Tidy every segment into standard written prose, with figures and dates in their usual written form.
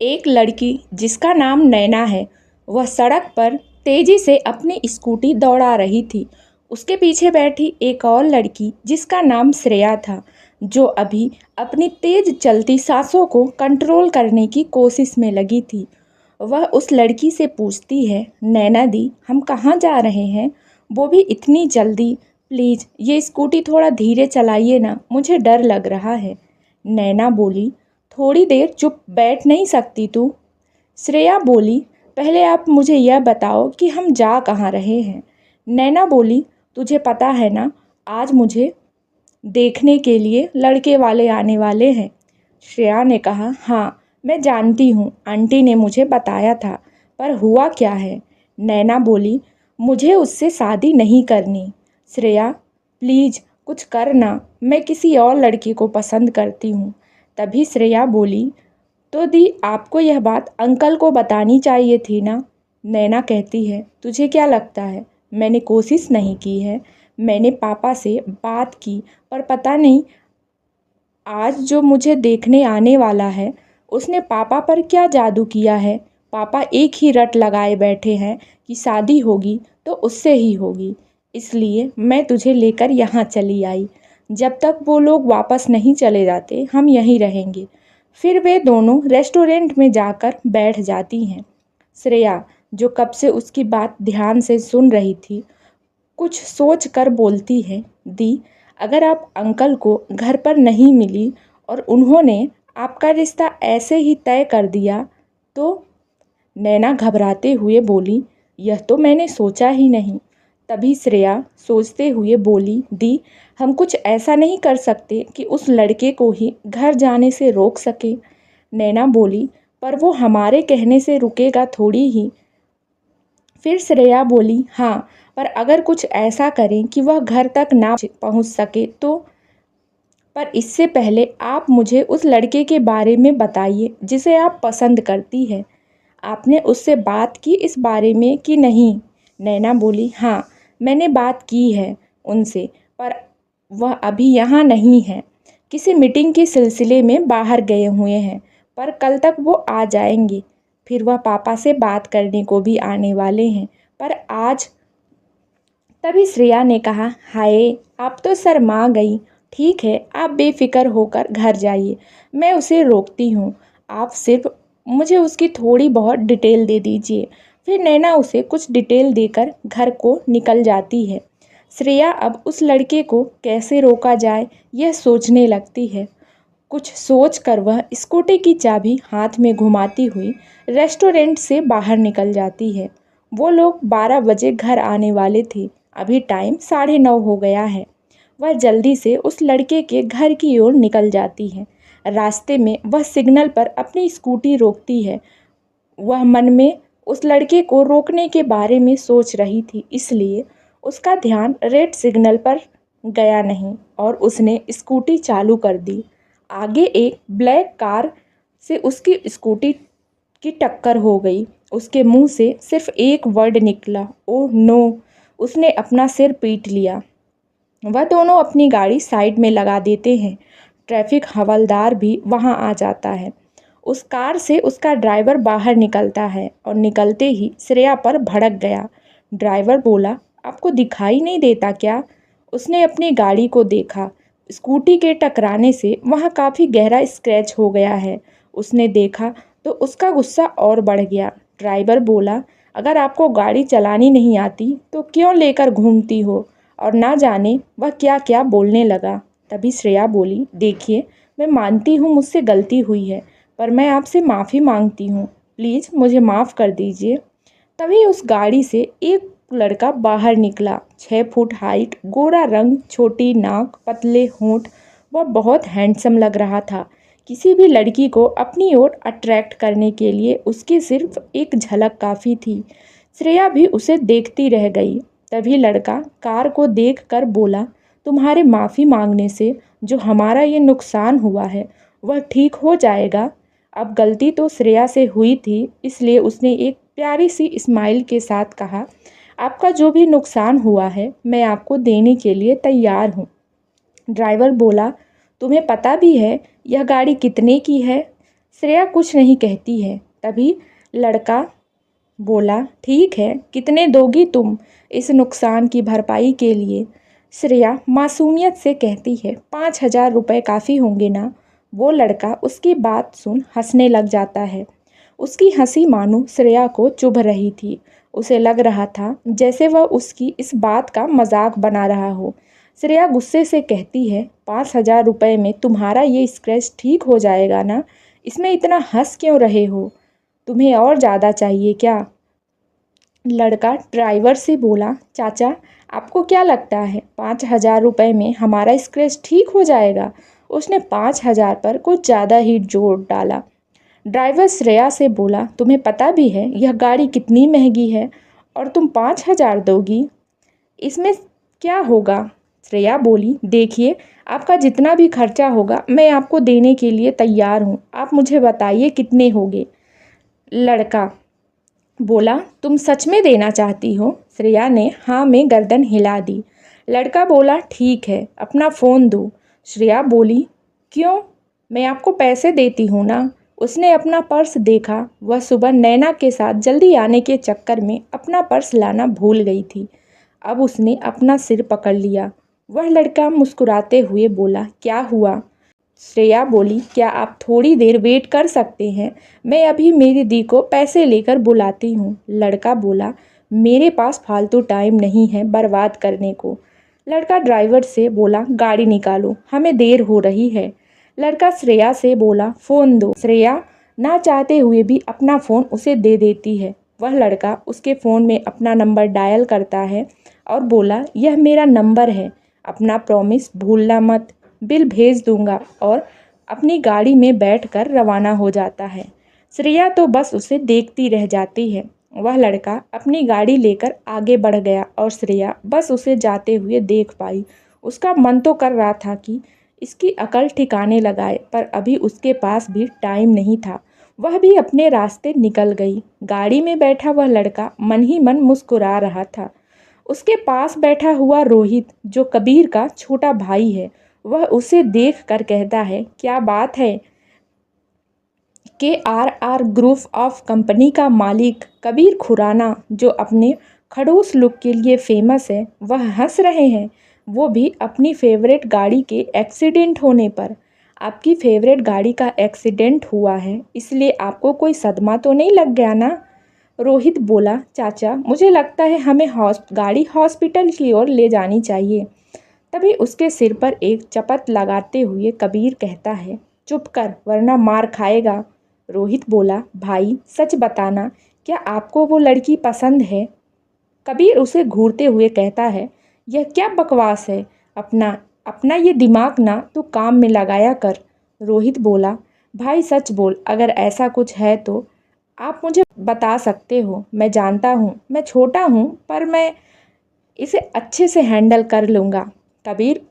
एक लड़की जिसका नाम नैना है, वह सड़क पर तेजी से अपनी स्कूटी दौड़ा रही थी। उसके पीछे बैठी एक और लड़की जिसका नाम श्रेया था, जो अभी अपनी तेज चलती सांसों को कंट्रोल करने की कोशिश में लगी थी। वह उस लड़की से पूछती है, नैना दी, हम कहाँ जा रहे हैं, वो भी इतनी जल्दी। प्लीज़ ये स्कूटी थोड़ा धीरे चलाइए ना, मुझे डर लग रहा है। नैना बोली, थोड़ी देर चुप बैठ नहीं सकती तू? श्रेया बोली, पहले आप मुझे यह बताओ कि हम जा कहाँ रहे हैं। नैना बोली, तुझे पता है ना, आज मुझे देखने के लिए लड़के वाले आने वाले हैं। श्रेया ने कहा, हाँ मैं जानती हूँ, आंटी ने मुझे बताया था, पर हुआ क्या है? नैना बोली, मुझे उससे शादी नहीं करनी। श्रेया, प्लीज़ कुछ करना, मैं किसी और लड़की को पसंद करती हूँ। तभी श्रेया बोली, तो दी आपको यह बात अंकल को बतानी चाहिए थी ना। नैना कहती है, तुझे क्या लगता है मैंने कोशिश नहीं की है? मैंने पापा से बात की, पर पता नहीं आज जो मुझे देखने आने वाला है उसने पापा पर क्या जादू किया है। पापा एक ही रट लगाए बैठे हैं कि शादी होगी तो उससे ही होगी, इसलिए मैं तुझे लेकर यहाँ चली आई। जब तक वो लोग वापस नहीं चले जाते हम यहीं रहेंगे। फिर वे दोनों रेस्टोरेंट में जाकर बैठ जाती हैं। श्रेया, जो कब से उसकी बात ध्यान से सुन रही थी, कुछ सोच कर बोलती है, दी, अगर आप अंकल को घर पर नहीं मिली और उन्होंने आपका रिश्ता ऐसे ही तय कर दिया तो? नैना घबराते हुए बोली, यह तो मैंने सोचा ही नहीं। तभी श्रेया सोचते हुए बोली, दी, हम कुछ ऐसा नहीं कर सकते कि उस लड़के को ही घर जाने से रोक सके। नैना बोली, पर वो हमारे कहने से रुकेगा थोड़ी ही। फिर श्रेया बोली, हाँ, पर अगर कुछ ऐसा करें कि वह घर तक ना पहुंच सके तो? पर इससे पहले आप मुझे उस लड़के के बारे में बताइए जिसे आप पसंद करती है। आपने उससे बात की इस बारे में कि नहीं? नैना बोली, हाँ मैंने बात की है उनसे, पर वह अभी यहाँ नहीं है, किसी मीटिंग के सिलसिले में बाहर गए हुए हैं, पर कल तक वो आ जाएंगे। फिर वह पापा से बात करने को भी आने वाले हैं, पर आज। तभी श्रेया ने कहा, हाय आप तो शर्मा गई। ठीक है, आप बेफिक्र होकर घर जाइए, मैं उसे रोकती हूँ। आप सिर्फ मुझे उसकी थोड़ी बहुत डिटेल दे दीजिए। फिर नैना उसे कुछ डिटेल देकर घर को निकल जाती है। श्रेया अब उस लड़के को कैसे रोका जाए यह सोचने लगती है। कुछ सोच कर वह स्कूटी की चाबी हाथ में घुमाती हुई रेस्टोरेंट से बाहर निकल जाती है। वो लोग 12 बजे घर आने वाले थे, अभी टाइम 9:30 हो गया है। वह जल्दी से उस लड़के के घर की ओर निकल जाती है। रास्ते में वह सिग्नल पर अपनी स्कूटी रोकती है। वह मन में उस लड़के को रोकने के बारे में सोच रही थी, इसलिए उसका ध्यान रेड सिग्नल पर गया नहीं और उसने स्कूटी चालू कर दी। आगे एक ब्लैक कार से उसकी स्कूटी की टक्कर हो गई। उसके मुंह से सिर्फ एक वर्ड निकला, ओह नो। उसने अपना सिर पीट लिया। वह दोनों अपनी गाड़ी साइड में लगा देते हैं। ट्रैफिक हवलदार भी वहां आ जाता है। उस कार से उसका ड्राइवर बाहर निकलता है और निकलते ही श्रेया पर भड़क गया। ड्राइवर बोला, आपको दिखाई नहीं देता क्या? उसने अपनी गाड़ी को देखा। स्कूटी के टकराने से वहाँ काफ़ी गहरा स्क्रैच हो गया है। उसने देखा तो उसका गुस्सा और बढ़ गया। ड्राइवर बोला, अगर आपको गाड़ी चलानी नहीं आती तो क्यों लेकर घूमती हो? और ना जाने वह क्या क्या बोलने लगा। तभी श्रेया बोली, देखिए मैं मानती हूँ मुझसे गलती हुई है, पर मैं आपसे माफ़ी मांगती हूँ, प्लीज़ मुझे माफ़ कर दीजिए। तभी उस गाड़ी से एक लड़का बाहर निकला। 6 फुट हाइट, गोरा रंग, छोटी नाक, पतले होंठ। वह बहुत हैंडसम लग रहा था। किसी भी लड़की को अपनी ओर अट्रैक्ट करने के लिए उसकी सिर्फ एक झलक काफ़ी थी। श्रेया भी उसे देखती रह गई। तभी लड़का कार को देखकर बोला, तुम्हारे माफ़ी मांगने से जो हमारा ये नुकसान हुआ है वह ठीक हो जाएगा। अब गलती तो श्रेया से हुई थी, इसलिए उसने एक प्यारी सी स्माइल के साथ कहा, आपका जो भी नुकसान हुआ है मैं आपको देने के लिए तैयार हूँ। ड्राइवर बोला, तुम्हें पता भी है यह गाड़ी कितने की है? श्रेया कुछ नहीं कहती है। तभी लड़का बोला, ठीक है, कितने दोगी तुम इस नुकसान की भरपाई के लिए? श्रेया मासूमियत से कहती है, 5,000 रुपये काफ़ी होंगे ना? वो लड़का उसकी बात सुन हंसने लग जाता है। उसकी हंसी मानो श्रेया को चुभ रही थी। उसे लग रहा था जैसे वह उसकी इस बात का मजाक बना रहा हो। श्रेया गुस्से से कहती है, 5,000 रुपये में तुम्हारा ये स्क्रैच ठीक हो जाएगा ना? इसमें इतना हंस क्यों रहे हो? तुम्हें और ज़्यादा चाहिए क्या? लड़का ड्राइवर से बोला, चाचा आपको क्या लगता है 5,000 रुपये में हमारा स्क्रैच ठीक हो जाएगा? उसने 5,000 पर कुछ ज़्यादा ही जोर डाला। ड्राइवर श्रेया से बोला, तुम्हें पता भी है यह गाड़ी कितनी महंगी है और तुम 5,000 दोगी? इसमें क्या होगा? श्रेया बोली, देखिए आपका जितना भी खर्चा होगा मैं आपको देने के लिए तैयार हूँ। आप मुझे बताइए कितने होंगे? लड़का बोला, तुम सच में देना चाहती हो? श्रेया ने हाँ में गर्दन हिला दी। लड़का बोला, ठीक है, अपना फ़ोन दो। श्रेया बोली, क्यों? मैं आपको पैसे देती हूँ ना। उसने अपना पर्स देखा। वह सुबह नैना के साथ जल्दी आने के चक्कर में अपना पर्स लाना भूल गई थी। अब उसने अपना सिर पकड़ लिया। वह लड़का मुस्कुराते हुए बोला, क्या हुआ? श्रेया बोली, क्या आप थोड़ी देर वेट कर सकते हैं? मैं अभी मेरी दी को पैसे लेकर बुलाती हूँ। लड़का बोला, मेरे पास फालतू टाइम नहीं है बर्बाद करने को। लड़का ड्राइवर से बोला, गाड़ी निकालो, हमें देर हो रही है। लड़का श्रेया से बोला, फ़ोन दो। श्रेया ना चाहते हुए भी अपना फ़ोन उसे दे देती है। वह लड़का उसके फ़ोन में अपना नंबर डायल करता है और बोला, यह मेरा नंबर है, अपना प्रॉमिस भूलना मत। बिल भेज दूंगा और अपनी गाड़ी में बैठकर रवाना हो जाता है। श्रेया तो बस उसे देखती रह जाती है। वह लड़का अपनी गाड़ी लेकर आगे बढ़ गया और श्रेया बस उसे जाते हुए देख पाई। उसका मन तो कर रहा था कि इसकी अकल ठिकाने लगाए, पर अभी उसके पास भी टाइम नहीं था। वह भी अपने रास्ते निकल गई। गाड़ी में बैठा वह लड़का मन ही मन मुस्कुरा रहा था। उसके पास बैठा हुआ रोहित, जो कबीर का छोटा भाई है, वह उसे देख कर कहता है, क्या बात है? KRR ग्रुप ऑफ कंपनी का मालिक कबीर खुराना, जो अपने खड़ूस लुक के लिए फेमस है, वह हंस रहे हैं, वो भी अपनी फेवरेट गाड़ी के एक्सीडेंट होने पर। आपकी फेवरेट गाड़ी का एक्सीडेंट हुआ है, इसलिए आपको कोई सदमा तो नहीं लग गया ना? रोहित बोला, चाचा मुझे लगता है हमें गाड़ी हॉस्पिटल की ओर ले जानी चाहिए। तभी उसके सिर पर एक चपत लगाते हुए कबीर कहता है, चुप कर वरना मार खाएगा। रोहित बोला, भाई सच बताना, क्या आपको वो लड़की पसंद है? कबीर उसे घूरते हुए कहता है, यह क्या बकवास है? अपना अपना ये दिमाग ना तू काम में लगाया कर। रोहित बोला, भाई सच बोल, अगर ऐसा कुछ है तो आप मुझे बता सकते हो। मैं जानता हूँ मैं छोटा हूँ, पर मैं इसे अच्छे से हैंडल कर लूँगा। कबीर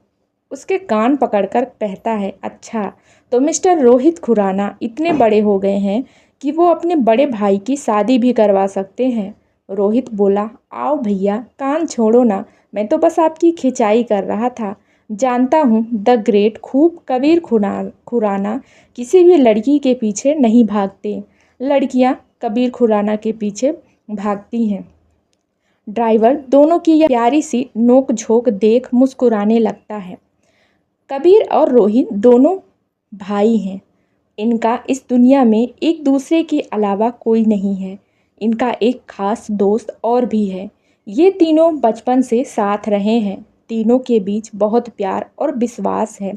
उसके कान पकड़कर कहता है, अच्छा तो मिस्टर रोहित खुराना इतने बड़े हो गए हैं कि वो अपने बड़े भाई की शादी भी करवा सकते हैं। रोहित बोला, आओ भैया कान छोड़ो ना, मैं तो बस आपकी खिंचाई कर रहा था। जानता हूँ द ग्रेट खूब कबीर खुराना किसी भी लड़की के पीछे नहीं भागते, लड़कियाँ कबीर खुराना के पीछे भागती हैं। ड्राइवर दोनों की यह प्यारी सी नोक झोंक देख मुस्कुराने लगता है। कबीर और रोहित दोनों भाई हैं। इनका इस दुनिया में एक दूसरे के अलावा कोई नहीं है। इनका एक खास दोस्त और भी है। ये तीनों बचपन से साथ रहे हैं। तीनों के बीच बहुत प्यार और विश्वास है।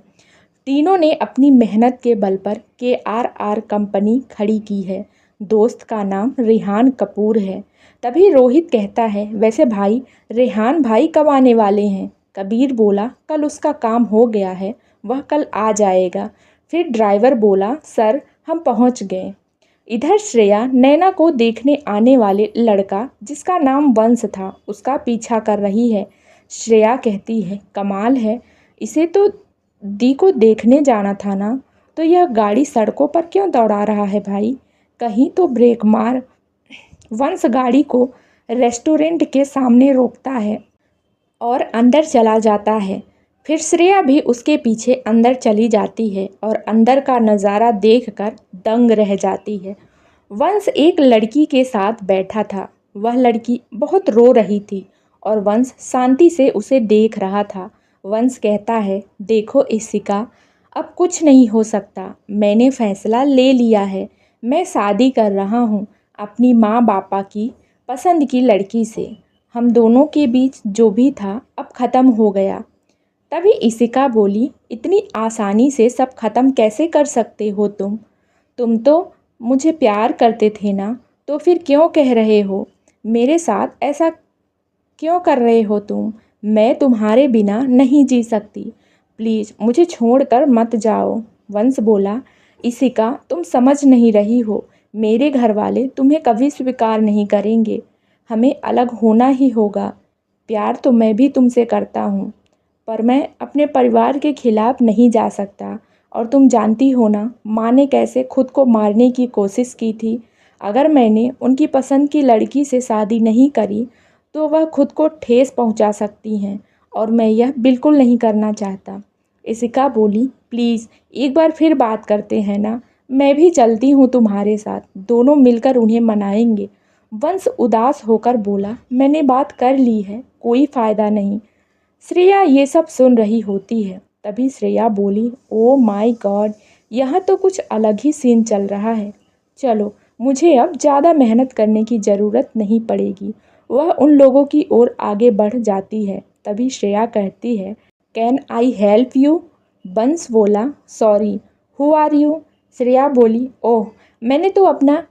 तीनों ने अपनी मेहनत के बल पर KRR कंपनी खड़ी की है। दोस्त का नाम रेहान कपूर है। तभी रोहित कहता है, वैसे भाई रेहान भाई कब आने वाले हैं? कबीर बोला, कल उसका काम हो गया है, वह कल आ जाएगा। फिर ड्राइवर बोला, सर हम पहुंच गए। इधर श्रेया नैना को देखने आने वाले लड़का, जिसका नाम वंश था, उसका पीछा कर रही है। श्रेया कहती है, कमाल है, इसे तो दी को देखने जाना था ना, तो यह गाड़ी सड़कों पर क्यों दौड़ा रहा है भाई? कहीं तो ब्रेक मार। वंश गाड़ी को रेस्टोरेंट के सामने रोकता है और अंदर चला जाता है। फिर श्रेया भी उसके पीछे अंदर चली जाती है और अंदर का नज़ारा देखकर दंग रह जाती है। वंश एक लड़की के साथ बैठा था। वह लड़की बहुत रो रही थी और वंश शांति से उसे देख रहा था। वंश कहता है, देखो इशिका, अब कुछ नहीं हो सकता। मैंने फैसला ले लिया है। मैं शादी कर रहा हूँ अपनी माँ बापा की पसंद की लड़की से। हम दोनों के बीच जो भी था अब ख़त्म हो गया। तभी इशिका बोली, इतनी आसानी से सब ख़त्म कैसे कर सकते हो तुम? तुम तो मुझे प्यार करते थे ना, तो फिर क्यों कह रहे हो? मेरे साथ ऐसा क्यों कर रहे हो तुम? मैं तुम्हारे बिना नहीं जी सकती। प्लीज़ मुझे छोड़कर मत जाओ। वंश बोला, इशिका, तुम समझ नहीं रही हो। मेरे घर वाले तुम्हें कभी स्वीकार नहीं करेंगे। हमें अलग होना ही होगा। प्यार तो मैं भी तुमसे करता हूँ, पर मैं अपने परिवार के खिलाफ नहीं जा सकता। और तुम जानती हो ना, माँ ने कैसे खुद को मारने की कोशिश की थी। अगर मैंने उनकी पसंद की लड़की से शादी नहीं करी तो वह खुद को ठेस पहुंचा सकती हैं और मैं यह बिल्कुल नहीं करना चाहता। इशिका बोली, प्लीज़ एक बार फिर बात करते हैं ना। मैं भी चलती हूँ तुम्हारे साथ। दोनों मिलकर उन्हें मनाएंगे। वंश उदास होकर बोला, मैंने बात कर ली है, कोई फ़ायदा नहीं। श्रेया ये सब सुन रही होती है। तभी श्रेया बोली, ओ माय गॉड, यहाँ तो कुछ अलग ही सीन चल रहा है। चलो, मुझे अब ज़्यादा मेहनत करने की ज़रूरत नहीं पड़ेगी। वह उन लोगों की ओर आगे बढ़ जाती है। तभी श्रेया कहती है, कैन आई हेल्प यू? बंस बोला, sorry, who are you? Shreya बोली, ओह, मैंने तो अपना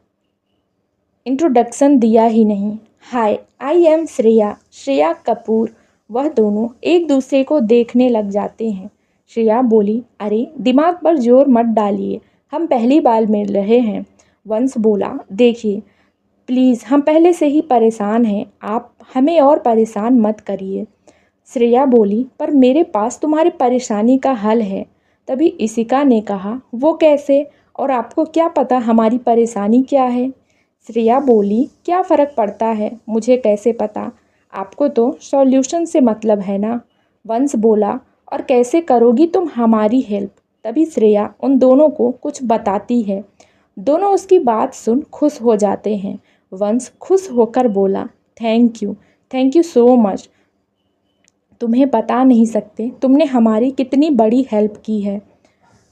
इंट्रोडक्शन दिया ही नहीं। Hi, I am Shreya, Shreya Kapoor. वह दोनों एक दूसरे को देखने लग जाते हैं। श्रेया बोली, अरे दिमाग पर जोर मत डालिए, हम पहली बार मिल रहे हैं। वंश बोला, देखिए प्लीज़, हम पहले से ही परेशान हैं, आप हमें और परेशान मत करिए। श्रेया बोली, पर मेरे पास तुम्हारी परेशानी का हल है। तभी इशिका ने कहा, वो कैसे? और आपको क्या पता हमारी परेशानी क्या है? श्रेया बोली, क्या फ़र्क पड़ता है, मुझे कैसे पता? आपको तो सॉल्यूशन से मतलब है ना। वंश बोला, और कैसे करोगी तुम हमारी हेल्प? तभी श्रेया उन दोनों को कुछ बताती है। दोनों उसकी बात सुन खुश हो जाते हैं। वंश खुश होकर बोला, थैंक यू सो मच। तुम्हें बता नहीं सकते तुमने हमारी कितनी बड़ी हेल्प की है।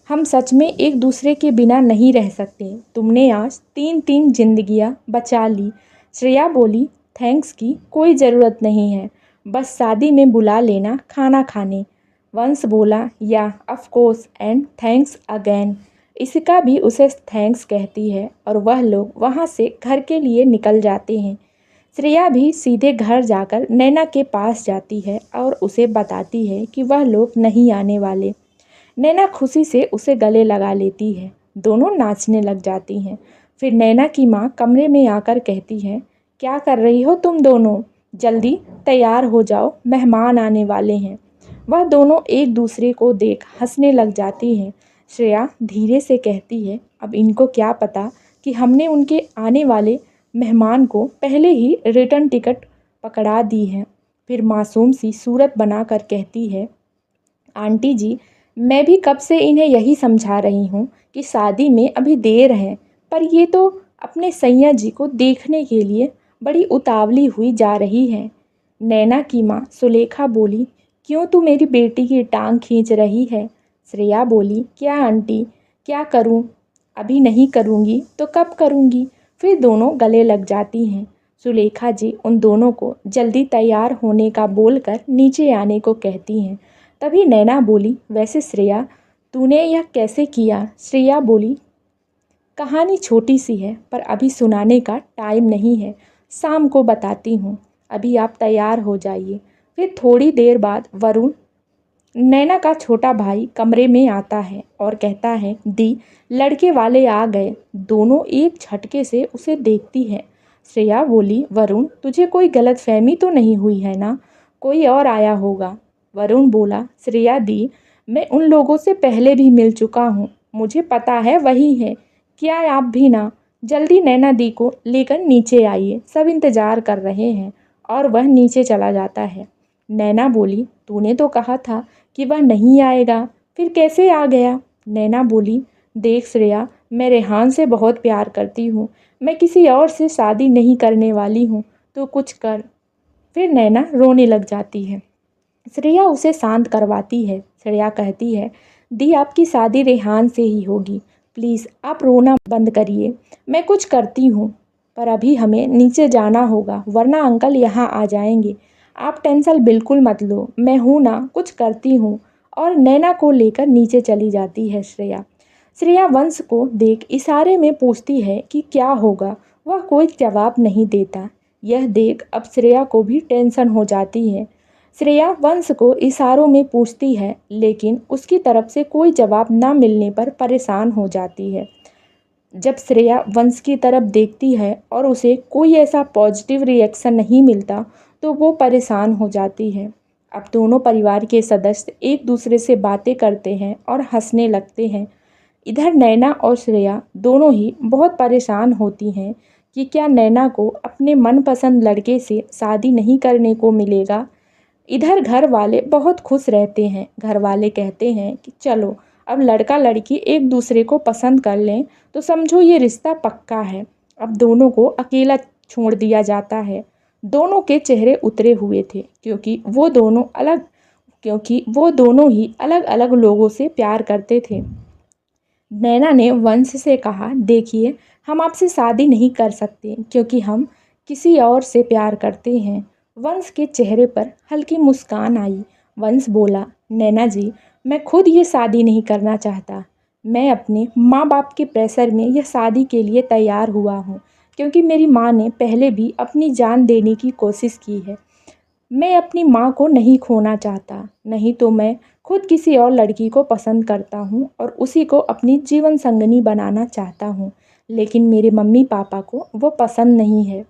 हम सच में एक दूसरे के बिना नहीं रह सकते। तुमने आज 3 जिंदगियां बचा ली। श्रेया बोली, थैंक्स की कोई ज़रूरत नहीं है, बस शादी में बुला लेना खाना खाने। वंश बोला, या of course, and thanks again. Ishika भी उसे थैंक्स कहती है और वह लोग वहाँ से घर के लिए निकल जाते हैं। श्रेया भी सीधे घर जाकर नैना के पास जाती है और उसे बताती है कि वह लोग नहीं आने वाले। नैना खुशी से उसे गले लगा लेती है। दोनों नाचने लग जाती हैं। फिर नैना की माँ कमरे में आकर कहती है, क्या कर रही हो तुम दोनों? जल्दी तैयार हो जाओ, मेहमान आने वाले हैं। वह दोनों एक दूसरे को देख हंसने लग जाती हैं। श्रेया धीरे से कहती है, अब इनको क्या पता कि हमने उनके आने वाले मेहमान को पहले ही रिटर्न टिकट पकड़ा दी है। फिर मासूम सी सूरत बनाकर कहती है, आंटी जी, मैं भी कब से इन्हें यही समझा रही हूँ कि शादी में अभी देर है, पर ये तो अपने सैया जी को देखने के लिए बड़ी उतावली हुई जा रही है। नैना की माँ सुलेखा बोली, क्यों तू मेरी बेटी की टांग खींच रही है? श्रेया बोली, क्या आंटी, क्या करूँ? अभी नहीं करूँगी तो कब करूँगी? फिर दोनों गले लग जाती हैं। सुलेखा जी उन दोनों को जल्दी तैयार होने का बोलकर नीचे आने को कहती हैं। तभी नैना बोली, वैसे श्रेया, तूने यह कैसे किया? श्रेया बोली, कहानी छोटी सी है पर अभी सुनाने का टाइम नहीं है, शाम को बताती हूँ। अभी आप तैयार हो जाइए। फिर थोड़ी देर बाद वरुण, नैना का छोटा भाई, कमरे में आता है और कहता है, दी, लड़के वाले आ गए। दोनों एक झटके से उसे देखती हैं। श्रेया बोली, वरुण, तुझे कोई गलतफहमी तो नहीं हुई है ना? कोई और आया होगा। वरुण बोला, श्रेया दी, मैं उन लोगों से पहले भी मिल चुका हूँ, मुझे पता है वही है। क्या आप भी ना? जल्दी नैना दी को लेकर नीचे आइए, सब इंतज़ार कर रहे हैं। और वह नीचे चला जाता है। नैना बोली, तूने तो कहा था कि वह नहीं आएगा, फिर कैसे आ गया? नैना बोली, देख श्रेया, मैं रेहान से बहुत प्यार करती हूँ। मैं किसी और से शादी नहीं करने वाली हूँ, तो कुछ कर। फिर नैना रोने लग जाती है। श्रेया उसे शांत करवाती है। श्रेया कहती है, दी आपकी शादी रेहान से ही होगी। प्लीज़ आप रोना बंद करिए, मैं कुछ करती हूँ। पर अभी हमें नीचे जाना होगा, वरना अंकल यहाँ आ जाएंगे। आप टेंशन बिल्कुल मत लो, मैं हूँ ना, कुछ करती हूँ। और नैना को लेकर नीचे चली जाती है श्रेया। श्रेया वंश को देख इशारे में पूछती है कि क्या होगा। वह कोई जवाब नहीं देता। यह देख अब श्रेया को भी टेंशन हो जाती है। श्रेया वंश को इशारों में पूछती है, लेकिन उसकी तरफ से कोई जवाब न मिलने पर परेशान हो जाती है। जब श्रेया वंश की तरफ देखती है और उसे कोई ऐसा पॉजिटिव रिएक्शन नहीं मिलता, तो वो परेशान हो जाती है। अब दोनों परिवार के सदस्य एक दूसरे से बातें करते हैं और हंसने लगते हैं। इधर नैना और श्रेया दोनों ही बहुत परेशान होती हैं कि क्या नैना को अपने मनपसंद लड़के से शादी नहीं करने को मिलेगा। इधर घर वाले बहुत खुश रहते हैं। घर वाले कहते हैं कि चलो अब लड़का लड़की एक दूसरे को पसंद कर लें तो समझो ये रिश्ता पक्का है। अब दोनों को अकेला छोड़ दिया जाता है। दोनों के चेहरे उतरे हुए थे क्योंकि वो दोनों ही अलग अलग लोगों से प्यार करते थे। नैना ने वंश से कहा, देखिए हम आपसे शादी नहीं कर सकते क्योंकि हम किसी और से प्यार करते हैं। वंश के चेहरे पर हल्की मुस्कान आई। वंश बोला, नैना जी, मैं खुद ये शादी नहीं करना चाहता। मैं अपने माँ बाप के प्रेशर में यह शादी के लिए तैयार हुआ हूँ, क्योंकि मेरी माँ ने पहले भी अपनी जान देने की कोशिश की है। मैं अपनी माँ को नहीं खोना चाहता, नहीं तो मैं खुद किसी और लड़की को पसंद करता हूँ और उसी को अपनी जीवन संगनी बनाना चाहता हूँ। लेकिन मेरे मम्मी पापा को वो पसंद नहीं है।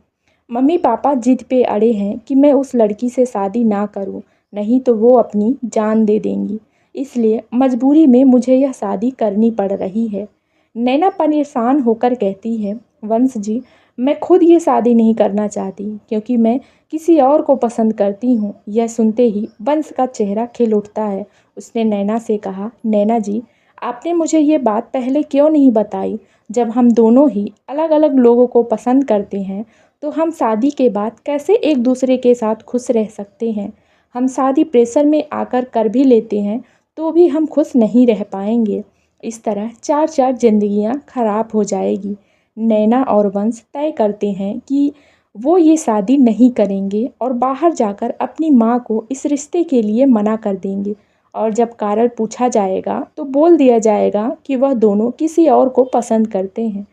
मम्मी पापा जिद पे अड़े हैं कि मैं उस लड़की से शादी ना करूँ, नहीं तो वो अपनी जान दे देंगी। इसलिए मजबूरी में मुझे यह शादी करनी पड़ रही है। नैना परेशान होकर कहती है, वंश जी, मैं खुद ये शादी नहीं करना चाहती क्योंकि मैं किसी और को पसंद करती हूँ। यह सुनते ही वंश का चेहरा खिल उठता है। उसने नैना से कहा, नैना जी, आपने मुझे ये बात पहले क्यों नहीं बताई? जब हम दोनों ही अलग अलग लोगों को पसंद करते हैं तो हम शादी के बाद कैसे एक दूसरे के साथ खुश रह सकते हैं? हम शादी प्रेशर में आकर कर भी लेते हैं तो भी हम खुश नहीं रह पाएंगे। इस तरह चार चार जिंदगियां खराब हो जाएगी। नैना और वंश तय करते हैं कि वो ये शादी नहीं करेंगे और बाहर जाकर अपनी माँ को इस रिश्ते के लिए मना कर देंगे। और जब कारण पूछा जाएगा तो बोल दिया जाएगा कि वह दोनों किसी और को पसंद करते हैं।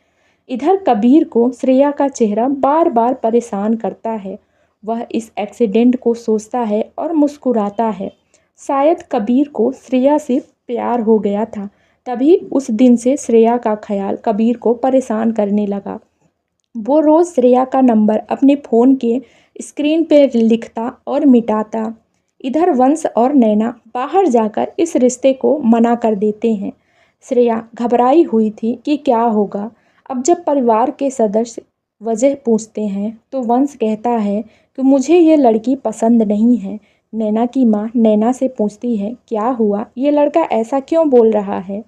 इधर कबीर को श्रेया का चेहरा बार बार परेशान करता है। वह इस एक्सीडेंट को सोचता है और मुस्कुराता है। शायद कबीर को श्रेया से प्यार हो गया था, तभी उस दिन से श्रेया का ख्याल कबीर को परेशान करने लगा। वो रोज़ श्रेया का नंबर अपने फ़ोन के स्क्रीन पर लिखता और मिटाता। इधर वंश और नैना बाहर जाकर इस रिश्ते को मना कर देते हैं। श्रेया घबराई हुई थी कि क्या होगा। अब जब परिवार के सदस्य वजह पूछते हैं तो वंश कहता है कि मुझे ये लड़की पसंद नहीं है। नैना की माँ नैना से पूछती है, क्या हुआ, ये लड़का ऐसा क्यों बोल रहा है?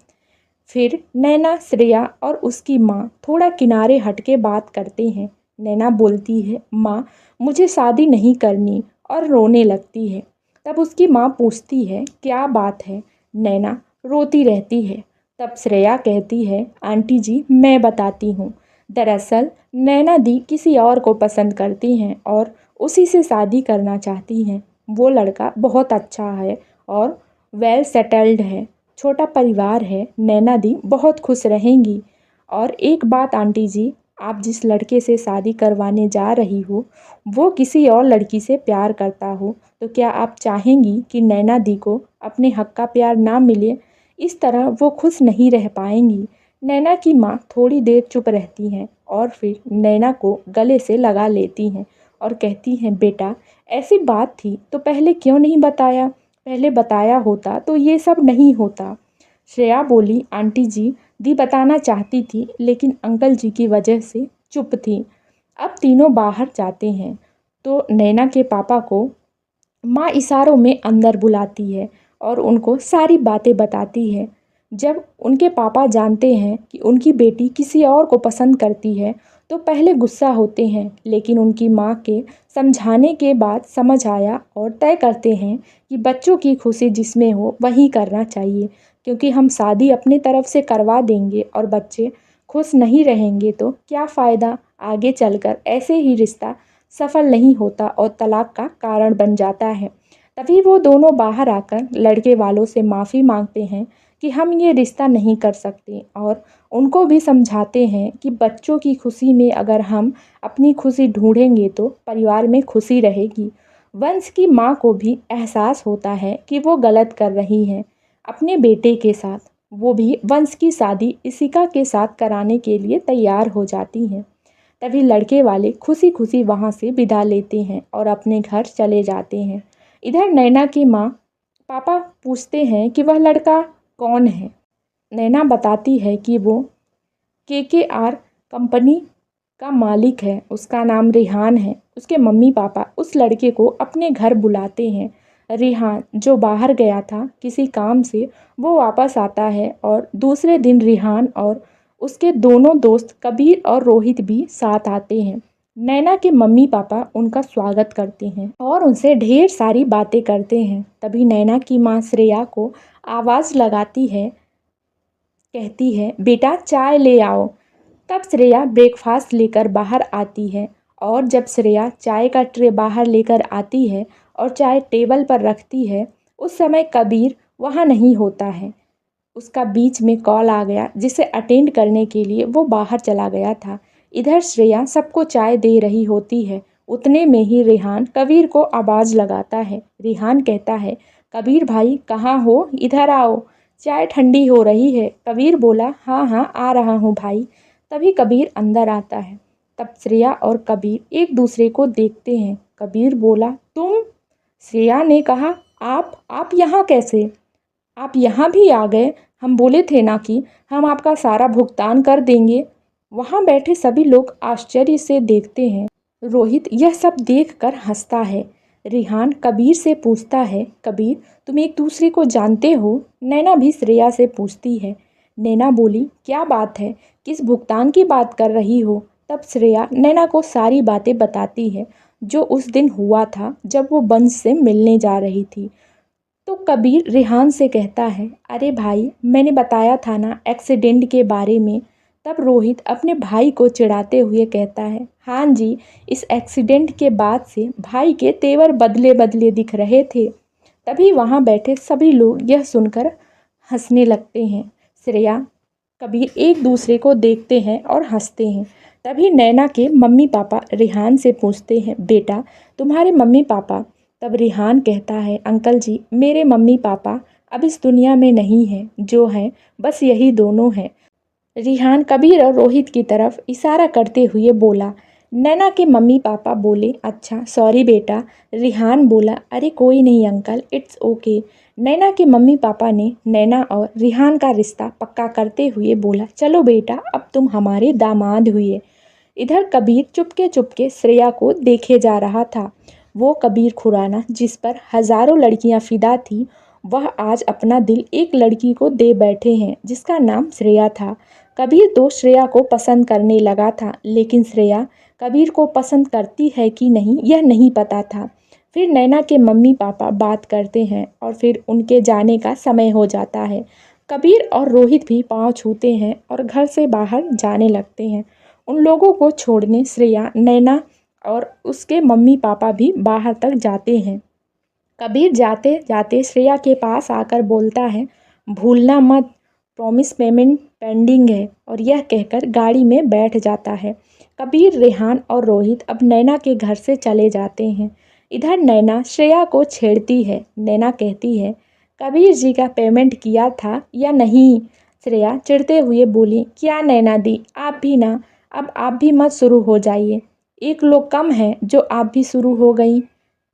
फिर नैना, श्रेया और उसकी माँ थोड़ा किनारे हट के बात करते हैं। नैना बोलती है, माँ, मुझे शादी नहीं करनी, और रोने लगती है। तब उसकी माँ पूछती है, क्या बात है? नैना रोती रहती है। तब श्रेया कहती है, आंटी जी, मैं बताती हूँ। दरअसल नैना दी किसी और को पसंद करती हैं और उसी से शादी करना चाहती हैं। वो लड़का बहुत अच्छा है और वेल सेटल्ड है, छोटा परिवार है। नैना दी बहुत खुश रहेंगी। और एक बात आंटी जी, आप जिस लड़के से शादी करवाने जा रही हो वो किसी और लड़की से प्यार करता हो, तो क्या आप चाहेंगी कि नैना दी को अपने हक का प्यार ना मिले? इस तरह वो खुश नहीं रह पाएंगी। नैना की माँ थोड़ी देर चुप रहती हैं और फिर नैना को गले से लगा लेती हैं और कहती हैं, बेटा, ऐसी बात थी तो पहले क्यों नहीं बताया? पहले बताया होता तो ये सब नहीं होता। श्रेया बोली, आंटी जी, दी बताना चाहती थी लेकिन अंकल जी की वजह से चुप थी। अब तीनों बाहर जाते हैं तो नैना के पापा को माँ इशारों में अंदर बुलाती है। और उनको सारी बातें बताती है। जब उनके पापा जानते हैं कि उनकी बेटी किसी और को पसंद करती है तो पहले गुस्सा होते हैं, लेकिन उनकी माँ के समझाने के बाद समझ आया और तय करते हैं कि बच्चों की खुशी जिसमें हो वही करना चाहिए, क्योंकि हम शादी अपनी तरफ से करवा देंगे और बच्चे खुश नहीं रहेंगे तो क्या फ़ायदा। आगे चलकर ऐसे ही रिश्ता सफल नहीं होता और तलाक का कारण बन जाता है। तभी वो दोनों बाहर आकर लड़के वालों से माफ़ी मांगते हैं कि हम ये रिश्ता नहीं कर सकते, और उनको भी समझाते हैं कि बच्चों की खुशी में अगर हम अपनी खुशी ढूंढेंगे तो परिवार में खुशी रहेगी। वंश की माँ को भी एहसास होता है कि वो गलत कर रही हैं अपने बेटे के साथ। वो भी वंश की शादी इशिका के साथ कराने के लिए तैयार हो जाती हैं। तभी लड़के वाले खुशी खुशी वहाँ से विदा लेते हैं और अपने घर चले जाते हैं। इधर नैना की माँ पापा पूछते हैं कि वह लड़का कौन है। नैना बताती है कि वो KKR कंपनी का मालिक है, उसका नाम रिहान है। उसके मम्मी पापा उस लड़के को अपने घर बुलाते हैं। रिहान जो बाहर गया था किसी काम से, वो वापस आता है और दूसरे दिन रिहान और उसके दोनों दोस्त कबीर और रोहित भी साथ आते हैं। नैना के मम्मी पापा उनका स्वागत करते हैं और उनसे ढेर सारी बातें करते हैं। तभी नैना की माँ श्रेया को आवाज़ लगाती है, कहती है बेटा चाय ले आओ। तब श्रेया ब्रेकफास्ट लेकर बाहर आती है, और जब श्रेया चाय का ट्रे बाहर लेकर आती है और चाय टेबल पर रखती है, उस समय कबीर वहाँ नहीं होता है। उसका बीच में कॉल आ गया जिसे अटेंड करने के लिए वो बाहर चला गया था। इधर श्रेया सबको चाय दे रही होती है। उतने में ही रेहान कबीर को आवाज़ लगाता है। रेहान कहता है, कबीर भाई कहाँ हो, इधर आओ, चाय ठंडी हो रही है। कबीर बोला, हाँ हाँ आ रहा हूँ भाई। तभी कबीर अंदर आता है। तब श्रेया और कबीर एक दूसरे को देखते हैं। कबीर बोला, तुम? श्रेया ने कहा, आप यहाँ कैसे? आप यहाँ भी आ गए? हम बोले थे ना कि हम आपका सारा भुगतान कर देंगे। वहाँ बैठे सभी लोग आश्चर्य से देखते हैं। रोहित यह सब देखकर हंसता है। रिहान कबीर से पूछता है, कबीर तुम एक दूसरे को जानते हो? नैना भी श्रेया से पूछती है। नैना बोली, क्या बात है, किस भुगतान की बात कर रही हो? तब श्रेया नैना को सारी बातें बताती है जो उस दिन हुआ था जब वो बंश से मिलने जा रही थी। तो कबीर रिहान से कहता है, अरे भाई मैंने बताया था ना एक्सीडेंट के बारे में। तब रोहित अपने भाई को चिढ़ाते हुए कहता है, हाँ जी, इस एक्सीडेंट के बाद से भाई के तेवर बदले बदले दिख रहे थे। तभी वहाँ बैठे सभी लोग यह सुनकर हंसने लगते हैं। श्रेया कबीर एक दूसरे को देखते हैं और हंसते हैं। तभी नैना के मम्मी पापा रिहान से पूछते हैं, बेटा तुम्हारे मम्मी पापा? तब रिहान कहता है, अंकल जी मेरे मम्मी पापा अब इस दुनिया में नहीं हैं, जो हैं बस यही दोनों हैं। रिहान कबीर और रोहित की तरफ इशारा करते हुए बोला। नैना के मम्मी पापा बोले, अच्छा सॉरी बेटा। रिहान बोला, अरे कोई नहीं अंकल, इट्स ओके। नैना के मम्मी पापा ने नैना और रिहान का रिश्ता पक्का करते हुए बोला, चलो बेटा अब तुम हमारे दामाद हुए। इधर कबीर चुपके चुपके श्रेया को देखे जा रहा था। वो कबीर खुराना जिस पर हजारों लड़कियां फिदा थी, वह आज अपना दिल एक लड़की को दे बैठे हैं जिसका नाम श्रेया था। कबीर तो श्रेया को पसंद करने लगा था, लेकिन श्रेया कबीर को पसंद करती है कि नहीं यह नहीं पता था। फिर नैना के मम्मी पापा बात करते हैं और फिर उनके जाने का समय हो जाता है। कबीर और रोहित भी पाँव छूते हैं और घर से बाहर जाने लगते हैं। उन लोगों को छोड़ने श्रेया, नैना और उसके मम्मी पापा भी बाहर तक जाते हैं। कबीर जाते जाते श्रेया के पास आकर बोलता है, भूलना मत, प्रॉमिस पेमेंट पेंडिंग है, और यह कहकर गाड़ी में बैठ जाता है। कबीर, रेहान और रोहित अब नैना के घर से चले जाते हैं। इधर नैना श्रेया को छेड़ती है। नैना कहती है, कबीर जी का पेमेंट किया था या नहीं? श्रेया चिढ़ते हुए बोली, क्या नैना दी, आप भी ना, अब आप भी मत शुरू हो जाइए, एक लोग कम है जो आप भी शुरू हो गई।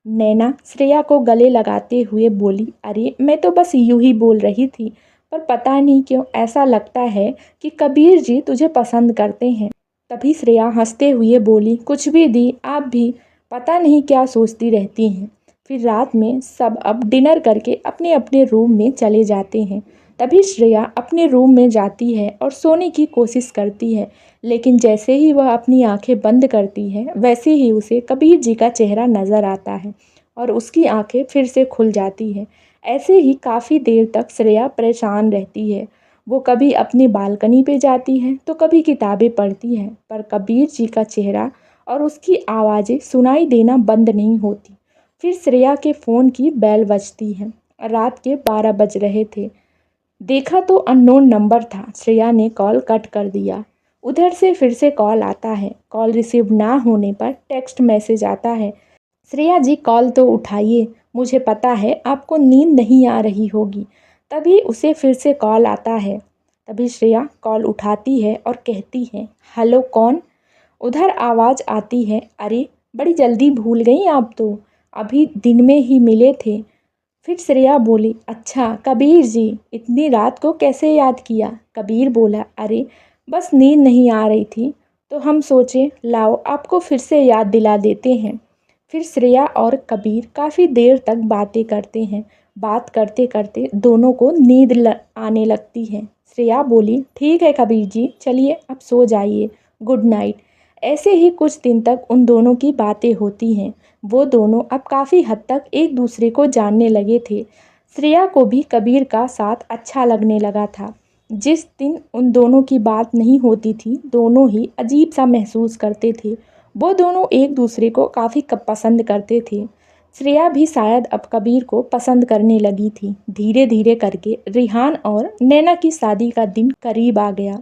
नैना श्रेया को गले लगाते हुए बोली, अरे मैं तो बस यूं ही बोल रही थी, पर पता नहीं क्यों ऐसा लगता है कि कबीर जी तुझे पसंद करते हैं। तभी श्रेया हंसते हुए बोली, कुछ भी दी, आप भी पता नहीं क्या सोचती रहती हैं। फिर रात में सब अब डिनर करके अपने अपने रूम में चले जाते हैं। तभी श्रेया अपने रूम में जाती है और सोने की कोशिश करती है, लेकिन जैसे ही वह अपनी आंखें बंद करती है वैसे ही उसे कबीर जी का चेहरा नज़र आता है और उसकी आंखें फिर से खुल जाती हैं। ऐसे ही काफ़ी देर तक श्रेया परेशान रहती है। वो कभी अपनी बालकनी पे जाती है तो कभी किताबें पढ़ती है, पर कबीर जी का चेहरा और उसकी आवाज़ें सुनाई देना बंद नहीं होती। फिर श्रेया के फ़ोन की बेल बजती है। रात के 12 बज रहे थे। देखा तो अननोन नंबर था। श्रेया ने कॉल कट कर दिया। उधर से फिर से कॉल आता है। कॉल रिसीव ना होने पर टेक्स्ट मैसेज आता है, श्रेया जी कॉल तो उठाइए, मुझे पता है आपको नींद नहीं आ रही होगी। तभी उसे फिर से कॉल आता है। तभी श्रेया कॉल उठाती है और कहती है, हेलो कौन? उधर आवाज़ आती है, अरे बड़ी जल्दी भूल गई आप तो, अभी दिन में ही मिले थे। फिर श्रेया बोली, अच्छा कबीर जी, इतनी रात को कैसे याद किया? कबीर बोला, अरे बस नींद नहीं आ रही थी तो हम सोचे लाओ आपको फिर से याद दिला देते हैं। फिर श्रेया और कबीर काफ़ी देर तक बातें करते हैं। बात करते करते दोनों को नींद आने लगती है। श्रेया बोली, ठीक है कबीर जी, चलिए अब सो जाइए, गुड नाइट। ऐसे ही कुछ दिन तक उन दोनों की बातें होती हैं। वो दोनों अब काफ़ी हद तक एक दूसरे को जानने लगे थे। श्रेया को भी कबीर का साथ अच्छा लगने लगा था। जिस दिन उन दोनों की बात नहीं होती थी, दोनों ही अजीब सा महसूस करते थे। वो दोनों एक दूसरे को काफ़ी पसंद करते थे। श्रेया भी शायद अब कबीर को पसंद करने लगी थी। धीरे धीरे करके रिहान और नैना की शादी का दिन करीब आ गया।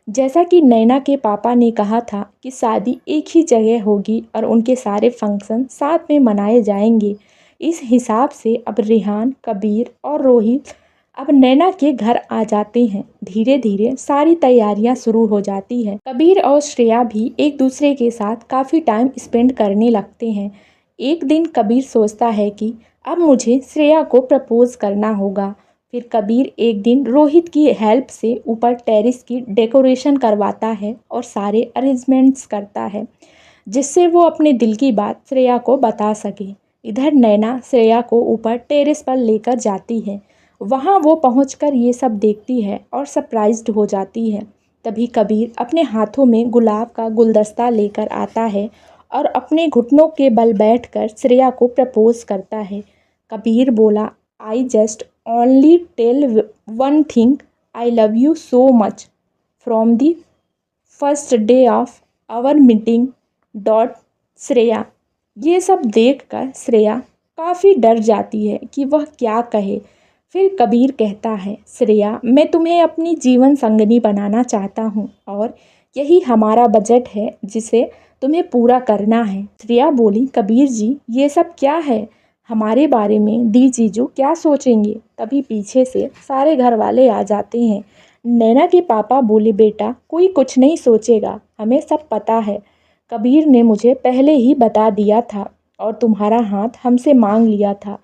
जैसा कि नैना के पापा ने कहा था कि शादी एक ही जगह होगी और उनके सारे फंक्शन साथ में मनाए जाएंगे। इस हिसाब से अब रिहान, कबीर और रोहित अब नैना के घर आ जाते हैं। धीरे धीरे सारी तैयारियां शुरू हो जाती है। कबीर और श्रेया भी एक दूसरे के साथ काफ़ी टाइम स्पेंड करने लगते हैं। एक दिन कबीर सोचता है कि अब मुझे श्रेया को प्रपोज करना होगा। फिर कबीर एक दिन रोहित की हेल्प से ऊपर टेरेस की डेकोरेशन करवाता है और सारे अरेंजमेंट्स करता है, जिससे वो अपने दिल की बात श्रेया को बता सके। इधर नैना श्रेया को ऊपर टेरेस पर लेकर जाती है। वहाँ वो पहुंचकर ये सब देखती है और सरप्राइज्ड हो जाती है। तभी कबीर अपने हाथों में गुलाब का गुलदस्ता लेकर आता है और अपने घुटनों के बल बैठकर श्रेया को प्रपोज करता है। कबीर बोला, I just only tell one thing, I love you so much from the first day of our meeting dot Shreya. ये सब देखकर श्रेया काफ़ी डर जाती है कि वह क्या कहे। फिर कबीर कहता है, श्रेया मैं तुम्हें अपनी जीवन संगनी बनाना चाहता हूँ और यही हमारा बजट है जिसे तुम्हें पूरा करना है। श्रेया बोली, कबीर जी ये सब क्या है, हमारे बारे में दी जीजू क्या सोचेंगे? तभी पीछे से सारे घर वाले आ जाते हैं। नैना के पापा बोले, बेटा कोई कुछ नहीं सोचेगा, हमें सब पता है। कबीर ने मुझे पहले ही बता दिया था और तुम्हारा हाथ हमसे मांग लिया था।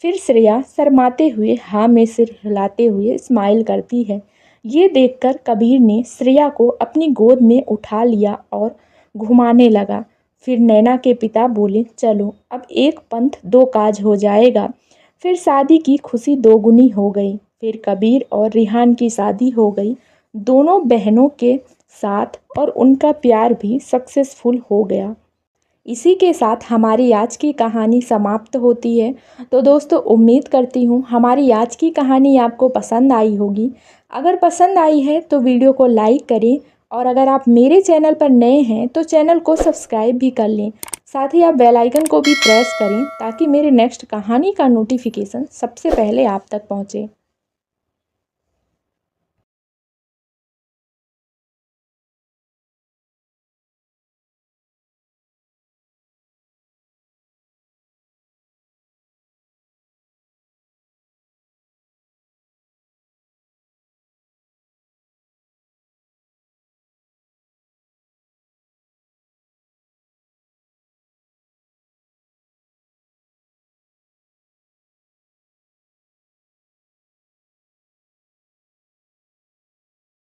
फिर श्रेया शर्माते हुए हाँ में सिर हिलाते हुए स्माइल करती है। ये देखकर कबीर ने श्रेया को अपनी गोद में उठा लिया और घुमाने लगा। फिर नैना के पिता बोले, चलो अब एक पंथ दो काज हो जाएगा। फिर शादी की खुशी दोगुनी हो गई। फिर कबीर और रिहान की शादी हो गई दोनों बहनों के साथ और उनका प्यार भी सक्सेसफुल हो गया। इसी के साथ हमारी आज की कहानी समाप्त होती है। तो दोस्तों उम्मीद करती हूँ हमारी आज की कहानी आपको पसंद आई होगी। अगर पसंद आई है तो वीडियो को लाइक करें और अगर आप मेरे चैनल पर नए हैं तो चैनल को सब्सक्राइब भी कर लें। साथ ही आप बेल आइकन को भी प्रेस करें ताकि मेरे नेक्स्ट कहानी का नोटिफिकेशन सबसे पहले आप तक पहुँचे।